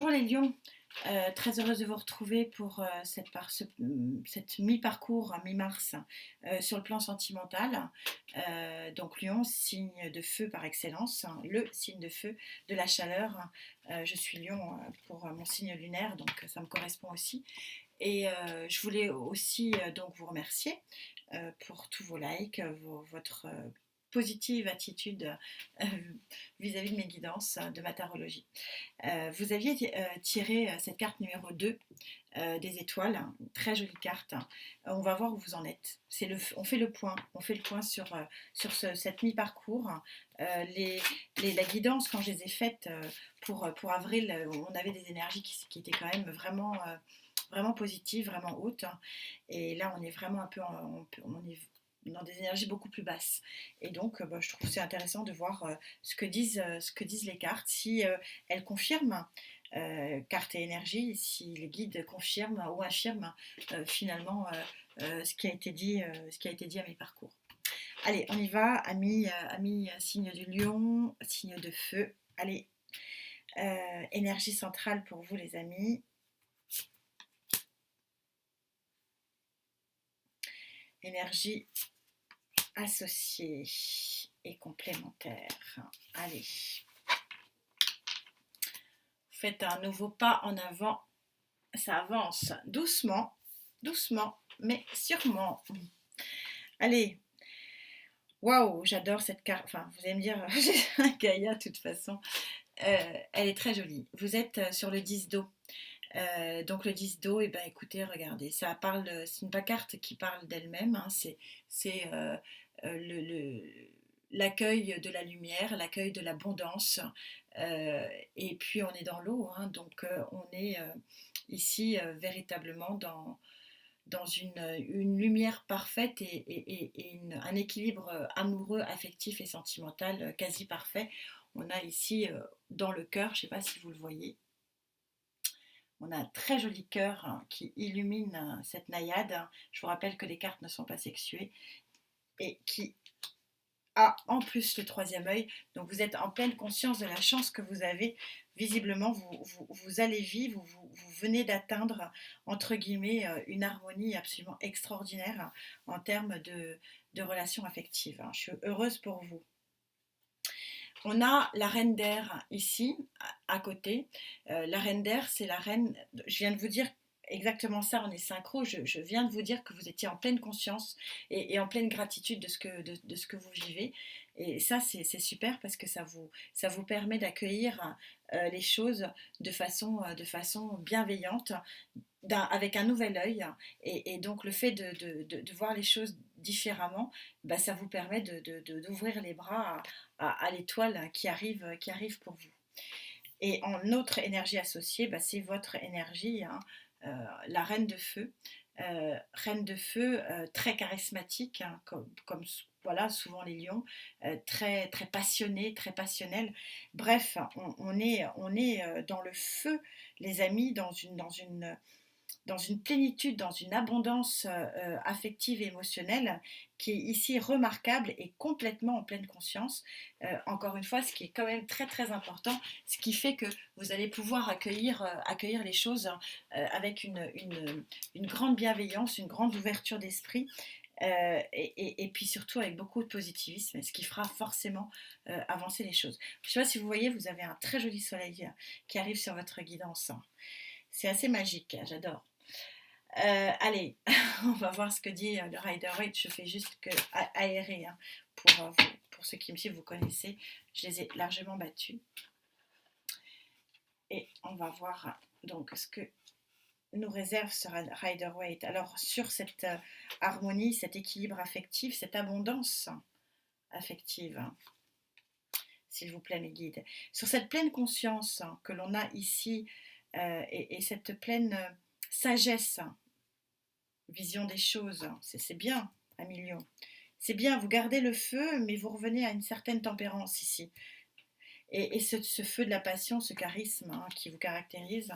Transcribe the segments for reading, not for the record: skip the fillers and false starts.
Pour les lions, très heureuse de vous retrouver pour cette mi-parcours, mi-mars, sur le plan sentimental. Donc Lion, signe de feu par excellence, hein, le signe de feu, de la chaleur. Je suis Lion pour mon signe lunaire, donc ça me correspond aussi. Et je voulais aussi donc vous remercier pour tous vos likes, votre positive attitude euh, vis-à-vis de mes guidances, de ma tarologie. Vous aviez tiré cette carte numéro 2 des étoiles, une très jolie carte. On va voir où vous en êtes. On fait le point. On fait le point sur cette mi-parcours. La guidance, quand je les ai faites pour avril, on avait des énergies qui étaient quand même vraiment positives, vraiment hautes. Et là, on est vraiment un peu on est dans des énergies beaucoup plus basses. Et donc, je trouve que c'est intéressant de voir ce que disent les cartes, si elles confirment carte et énergie, si les guides confirment ou affirment finalement ce qui a été dit, à mes parcours. Allez, on y va, amis signe du lion, signe de feu. Allez, énergie centrale pour vous les amis. Énergie associée et complémentaire. Allez. Faites un nouveau pas en avant. Ça avance doucement, doucement, mais sûrement. Allez. Waouh, j'adore cette carte. Enfin, vous allez me dire, Gaïa, de toute façon, elle est très jolie. Vous êtes sur le 10 d'eau. Donc le 10 d'eau, et ben écoutez, regardez, c'est une carte qui parle d'elle-même, hein, c'est l'accueil de la lumière, l'accueil de l'abondance, et puis on est dans l'eau, hein, donc on est ici véritablement dans une lumière parfaite et un équilibre amoureux, affectif et sentimental quasi parfait. On a ici dans le cœur, je ne sais pas si vous le voyez, on a un très joli cœur qui illumine cette naïade. Je vous rappelle que les cartes ne sont pas sexuées et qui a en plus le troisième œil. Donc vous êtes en pleine conscience de la chance que vous avez. Visiblement, vous allez vivre, vous venez d'atteindre, entre guillemets, une harmonie absolument extraordinaire en termes de relations affectives. Je suis heureuse pour vous. On a la reine d'air ici, à côté. La reine d'air, c'est la reine. Je viens de vous dire exactement ça, on est synchro. Je viens de vous dire que vous étiez en pleine conscience et en pleine gratitude de ce que vous vivez. Et ça, c'est super parce que ça vous permet d'accueillir les choses de façon bienveillante, avec un nouvel œil. Et donc, le fait de voir les choses différemment, bah, ça vous permet d'ouvrir les bras à l'étoile qui arrive pour vous. Et en autre énergie associée, bah, c'est votre énergie, hein, la reine de feu. Reine de feu très charismatique, hein, comme voilà, souvent les lions, très, très passionnée, très passionnelle. Bref, on est dans le feu, les amis, dans une plénitude, dans une abondance affective et émotionnelle qui est ici remarquable et complètement en pleine conscience. Encore une fois, ce qui est quand même très très important, ce qui fait que vous allez pouvoir accueillir les choses avec une grande bienveillance, une grande ouverture d'esprit. Et puis surtout avec beaucoup de positivisme, ce qui fera forcément avancer les choses. Je ne sais pas si vous voyez, vous avez un très joli soleil qui arrive sur votre guidance. C'est assez magique, j'adore. Allez, on va voir ce que dit le Rider-Waite. Je fais juste que aérer, hein, pour ceux qui me suivent, vous connaissez. Je les ai largement battus. Et on va voir donc ce que nous réserve ce Rider-Waite. Alors sur cette harmonie, cet équilibre affectif, cette abondance affective, hein, s'il vous plaît mes guides, sur cette pleine conscience que l'on a ici et cette pleine sagesse, vision des choses, c'est bien, un million. C'est bien, vous gardez le feu, mais vous revenez à une certaine tempérance ici. Et ce feu de la passion, ce charisme, hein, qui vous caractérise,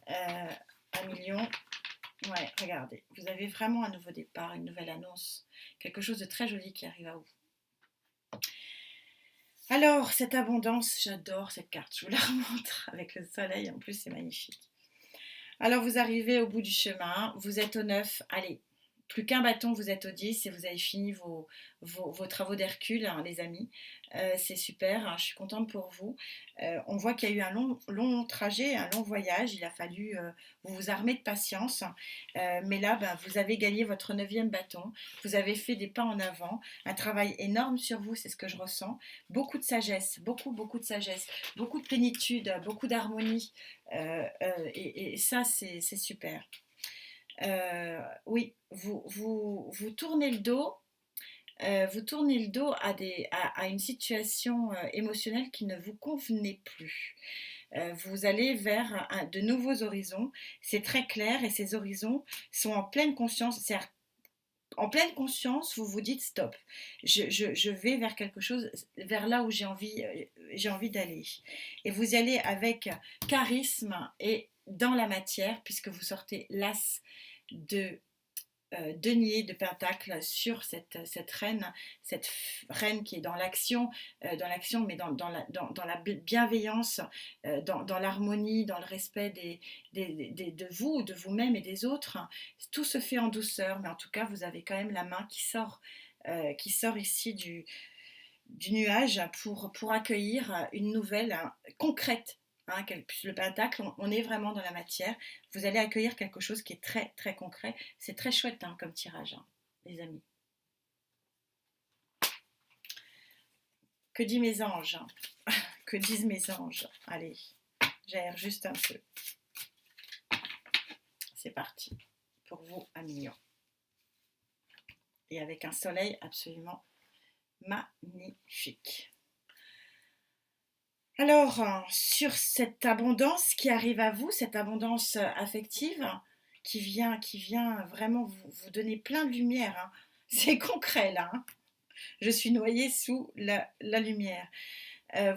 un million. Ouais, regardez, vous avez vraiment un nouveau départ, une nouvelle annonce, quelque chose de très joli qui arrive à vous. Alors, cette abondance, j'adore cette carte, je vous la remontre avec le soleil, en plus c'est magnifique. Alors vous arrivez au bout du chemin, vous êtes au 9, allez, plus qu'un bâton, vous êtes au 10 et vous avez fini vos travaux d'Hercule, hein, les amis. C'est super, hein, je suis contente pour vous. On voit qu'il y a eu un long trajet, un long voyage, il a fallu vous armer de patience. Mais là, ben, vous avez gagné votre neuvième bâton, vous avez fait des pas en avant, un travail énorme sur vous, c'est ce que je ressens. Beaucoup de sagesse, beaucoup de sagesse, beaucoup de plénitude, beaucoup d'harmonie. Et ça, c'est super. Oui, vous tournez le dos. Vous tournez le dos à une situation émotionnelle qui ne vous convenait plus. Vous allez vers de nouveaux horizons. C'est très clair et ces horizons sont en pleine conscience. C'est-à-dire, en pleine conscience, vous vous dites stop. Je vais vers quelque chose, vers là où j'ai envie d'aller. Et vous y allez avec charisme et dans la matière, puisque vous sortez l'as de denier de pentacle sur cette reine qui est dans l'action mais dans la bienveillance, dans l'harmonie, dans le respect de vous, de vous-même et des autres. Tout se fait en douceur, mais en tout cas, vous avez quand même la main qui sort ici du nuage pour accueillir une nouvelle concrète. Hein, le pentacle, on est vraiment dans la matière. Vous allez accueillir quelque chose qui est très très concret. C'est très chouette hein, comme tirage, hein, les amis. Que disent mes anges? Que disent mes anges? Allez, j'aère juste un peu. C'est parti pour vous, Amignon. Et avec un soleil absolument magnifique. Alors, sur cette abondance qui arrive à vous, cette abondance affective, qui vient vraiment vous donner plein de lumière, hein. C'est concret là, hein. Je suis noyée sous la lumière.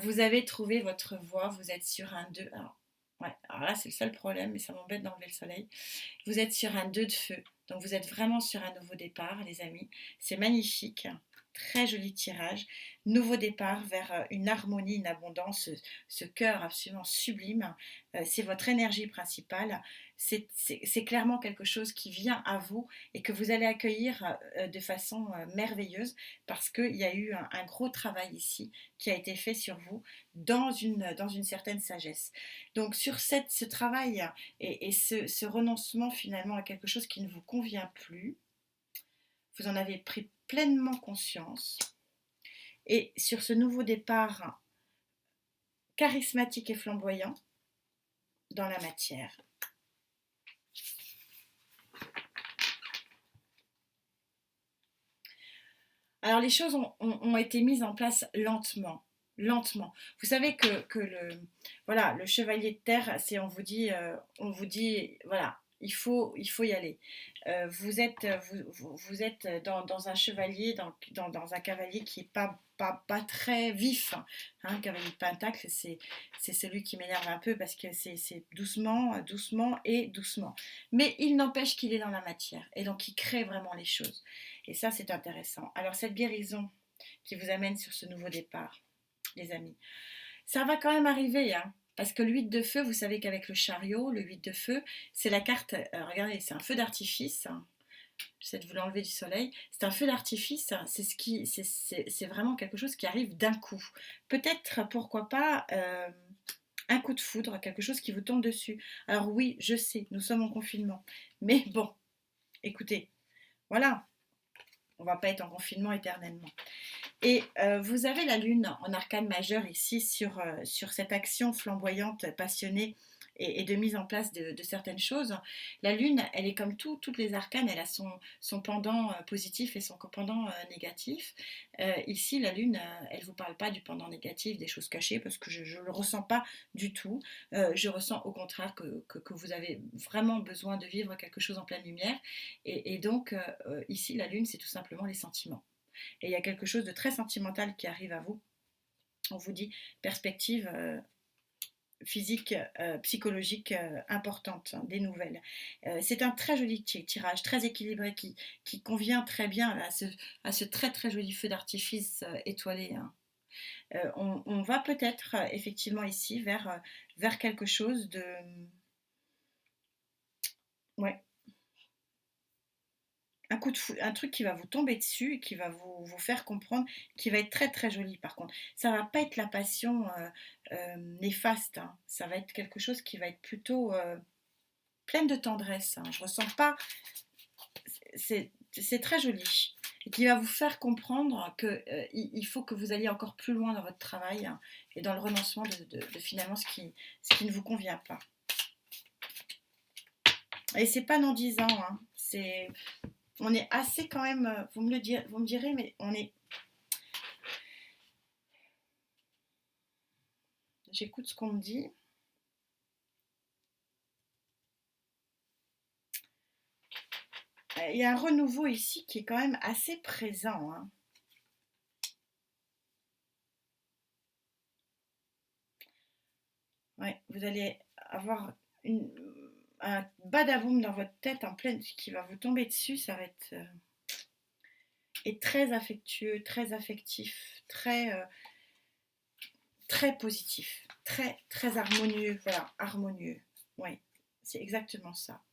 Vous avez trouvé votre voie, vous êtes sur un 2. Alors, ouais, alors là, c'est le seul problème, mais ça m'embête d'enlever le soleil. Vous êtes sur un 2 de feu, donc vous êtes vraiment sur un nouveau départ, les amis. C'est magnifique. Très joli tirage. Nouveau départ vers une harmonie, une abondance, ce cœur absolument sublime. C'est votre énergie principale. C'est clairement quelque chose qui vient à vous et que vous allez accueillir de façon merveilleuse parce qu'il y a eu un gros travail ici qui a été fait sur vous dans une certaine sagesse. Donc sur ce travail et ce renoncement finalement à quelque chose qui ne vous convient plus, vous en avez pris pleinement conscience. Et sur ce nouveau départ charismatique et flamboyant dans la matière. Alors les choses ont été mises en place lentement. Lentement. Vous savez que le chevalier de terre, c'est on vous dit voilà, il faut y aller. Vous êtes dans un chevalier, dans un cavalier qui n'est pas très vif. Hein. Un cavalier de pentacle, c'est celui qui m'énerve un peu parce que c'est doucement, doucement et doucement. Mais il n'empêche qu'il est dans la matière et donc il crée vraiment les choses. Et ça, c'est intéressant. Alors, cette guérison qui vous amène sur ce nouveau départ, les amis, ça va quand même arriver, hein, parce que le 8 de feu, vous savez qu'avec le chariot, le 8 de feu, c'est la carte, regardez, c'est un feu d'artifice. Hein. J'essaie de vous l'enlever du soleil. C'est un feu d'artifice, hein, c'est vraiment quelque chose qui arrive d'un coup. Peut-être, pourquoi pas, un coup de foudre, quelque chose qui vous tombe dessus. Alors oui, je sais, nous sommes en confinement. Mais bon, écoutez, voilà, on ne va pas être en confinement éternellement. Et vous avez la lune en arcane majeur ici sur cette action flamboyante, passionnée et de mise en place de certaines choses. La lune, elle est comme toutes les arcanes, elle a son pendant positif et son pendant négatif. Ici, la lune, elle ne vous parle pas du pendant négatif, des choses cachées, parce que je ne le ressens pas du tout. Je ressens au contraire que vous avez vraiment besoin de vivre quelque chose en pleine lumière. Et donc, ici, la lune, c'est tout simplement les sentiments. Et il y a quelque chose de très sentimental qui arrive à vous. On vous dit perspective physique, psychologique importante, hein, des nouvelles. C'est un très joli tirage, très équilibré, qui convient très bien à ce très très joli feu d'artifice étoilé. Hein. On va peut-être effectivement ici vers quelque chose de... Ouais, un truc qui va vous tomber dessus et qui va vous faire comprendre, qui va être très très joli par contre. Ça va pas être la passion néfaste, hein. Ça va être quelque chose qui va être plutôt pleine de tendresse, hein. Je ressens pas, c'est très joli et qui va vous faire comprendre que il faut que vous alliez encore plus loin dans votre travail, hein, et dans le renoncement de finalement ce qui ne vous convient pas. Et c'est pas dans 10 ans, hein. On est assez quand même, vous me direz, mais j'écoute ce qu'on me dit. Il y a un renouveau ici qui est quand même assez présent, hein. Ouais, vous allez avoir un badaboum dans votre tête en pleine qui va vous tomber dessus. Ça va être et très affectueux, très affectif, très positif, très harmonieux. Voilà, harmonieux. Oui, c'est exactement ça.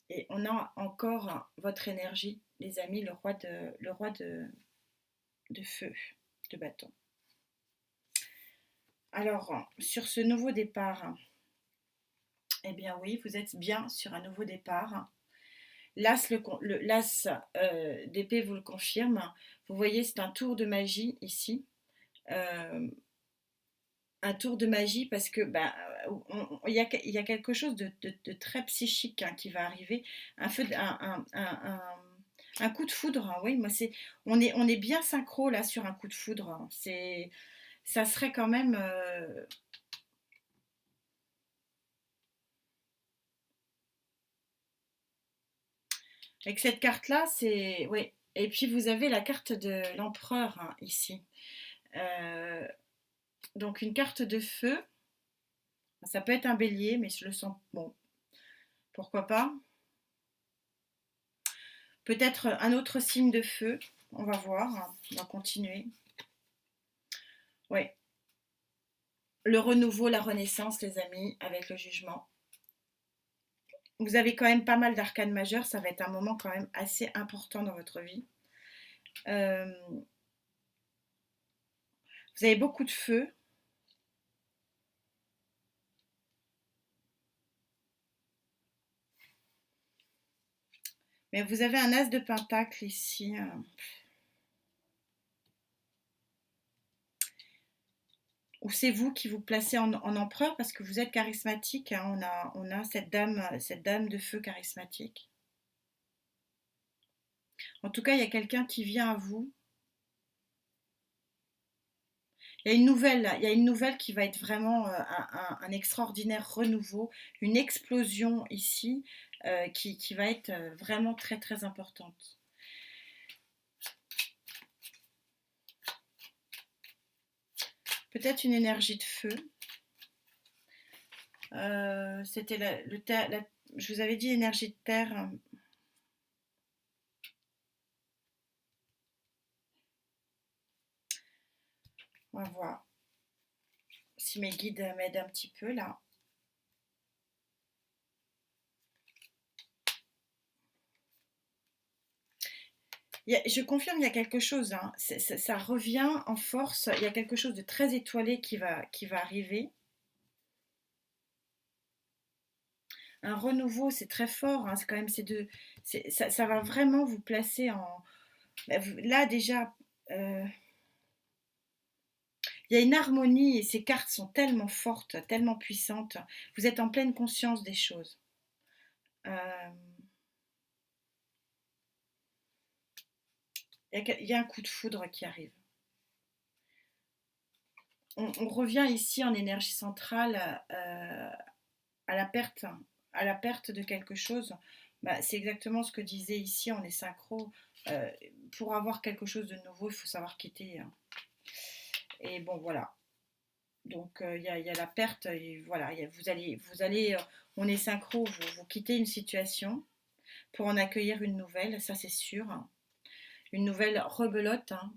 Et on a encore votre énergie, les amis, le roi de feu, de bâton. Alors, sur ce nouveau départ, eh bien oui, vous êtes bien sur un nouveau départ. L'as d'épée vous le confirme. Vous voyez, c'est un tour de magie ici. Euh, un tour de magie parce que il y a quelque chose de très psychique, hein, qui va arriver. Un, feu, un coup de foudre, hein, oui, moi on est bien synchro là sur un coup de foudre, hein. Ça serait quand même avec cette carte là, c'est oui. Et puis vous avez la carte de l'empereur, hein, ici. Euh, donc une carte de feu, ça peut être un bélier, mais je le sens bon. Pourquoi pas? Peut-être un autre signe de feu. On va voir. On va continuer. Oui. Le renouveau, la renaissance, les amis, avec le jugement. Vous avez quand même pas mal d'arcanes majeures. Ça va être un moment quand même assez important dans votre vie. Vous avez beaucoup de feu. Mais vous avez un as de pentacle ici. Ou c'est vous qui vous placez en empereur parce que vous êtes charismatique, hein. On a cette dame de feu charismatique. En tout cas, il y a quelqu'un qui vient à vous. Il y a une nouvelle qui va être vraiment un extraordinaire renouveau, une explosion ici qui va être vraiment très très importante. Peut-être une énergie de feu. C'était je vous avais dit énergie de terre. On va voir si mes guides m'aident un petit peu là. Je confirme, il y a quelque chose, hein. Ça revient en force. Il y a quelque chose de très étoilé qui va arriver. Un renouveau, c'est très fort, hein. C'est quand même ça va vraiment vous placer en. Là déjà, il y a une harmonie et ces cartes sont tellement fortes, tellement puissantes. Vous êtes en pleine conscience des choses. Euh, il y a un coup de foudre qui arrive. On revient ici en énergie centrale à la perte, à la perte de quelque chose. C'est exactement ce que disait ici, on est synchro. Euh, pour avoir quelque chose de nouveau, il faut savoir quitter, hein. Et bon, voilà. Donc il y a la perte, et voilà, vous allez on est synchro, vous quittez une situation pour en accueillir une nouvelle, ça c'est sûr. Une nouvelle rebelote, hein,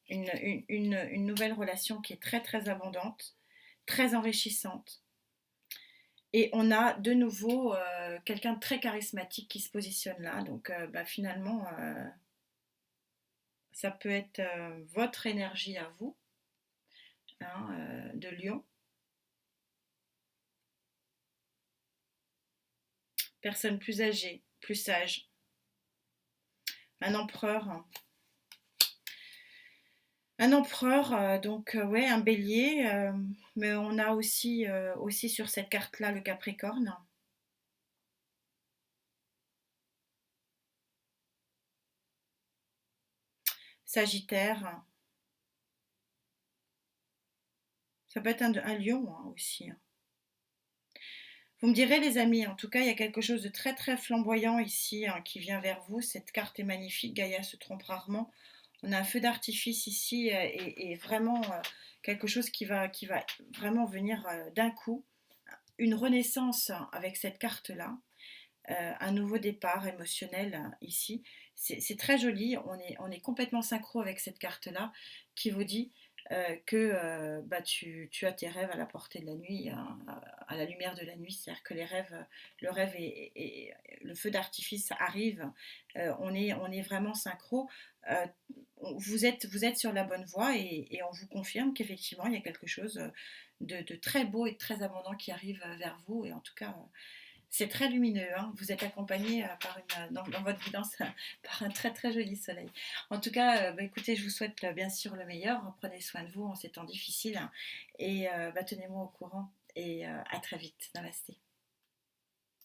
une nouvelle relation qui est très très abondante, très enrichissante. Et on a de nouveau quelqu'un de très charismatique qui se positionne là. Donc finalement, ça peut être votre énergie à vous, hein, de Lion. Personne plus âgée, plus sage. Un empereur. Un empereur, donc ouais, un bélier. Mais on a aussi sur cette carte-là le Capricorne. Sagittaire. Ça peut être un lion hein, aussi, hein. Vous me direz les amis, en tout cas il y a quelque chose de très très flamboyant ici hein, qui vient vers vous. Cette carte est magnifique, Gaïa se trompe rarement. On a un feu d'artifice ici et vraiment quelque chose qui va vraiment venir d'un coup. Une renaissance avec cette carte-là, un nouveau départ émotionnel ici. C'est très joli, on est complètement synchro avec cette carte-là qui vous dit que tu as tes rêves à la portée de la nuit, à la lumière de la nuit, c'est-à-dire que les rêves, le rêve et le feu d'artifice arrivent, on est vraiment synchro. Euh, vous êtes sur la bonne voie et on vous confirme qu'effectivement il y a quelque chose de très beau et de très abondant qui arrive vers vous et en tout cas c'est très lumineux, hein. Vous êtes accompagné dans votre guidance par un très très joli soleil. En tout cas, écoutez, je vous souhaite bien sûr le meilleur. Prenez soin de vous en ces temps difficiles hein, et tenez-moi au courant. Et à très vite. Namasté.